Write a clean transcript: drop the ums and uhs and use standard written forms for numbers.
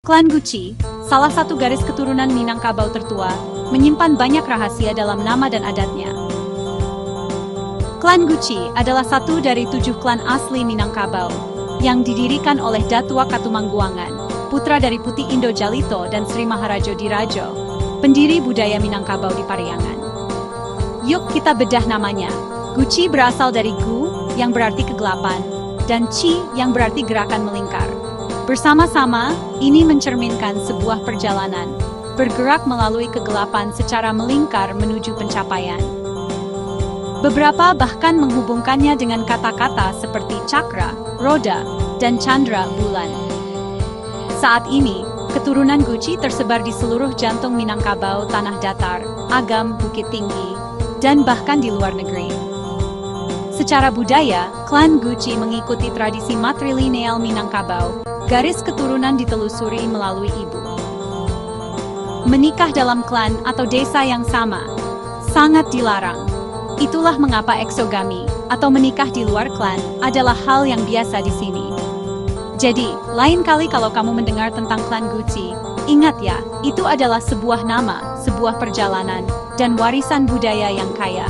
Klan Gucci, salah satu garis keturunan Minangkabau tertua, menyimpan banyak rahasia dalam nama dan adatnya. Klan Gucci adalah satu dari 7 klan asli Minangkabau, yang didirikan oleh Datua Katumangguangan, putra dari Putih Indo Jalito dan Sri Maharajo Dirajo, pendiri budaya Minangkabau di Pariangan. Yuk kita bedah namanya. Gucci berasal dari Gu, yang berarti kegelapan, dan Ci, yang berarti gerakan melingkar. Bersama-sama, ini mencerminkan sebuah perjalanan, bergerak melalui kegelapan secara melingkar menuju pencapaian. Beberapa bahkan menghubungkannya dengan kata-kata seperti cakra, roda, dan candra bulan. Saat ini, keturunan Gucci tersebar di seluruh jantung Minangkabau, tanah datar, Agam, Bukit Tinggi, dan bahkan di luar negeri. Secara budaya, klan Gucci mengikuti tradisi matrilineal Minangkabau, garis keturunan ditelusuri melalui ibu. Menikah dalam klan atau desa yang sama sangat dilarang. Itulah mengapa eksogami atau menikah di luar klan adalah hal yang biasa di sini. Jadi, lain kali kalau kamu mendengar tentang klan Gucci, ingat ya, itu adalah sebuah nama, sebuah perjalanan, dan warisan budaya yang kaya.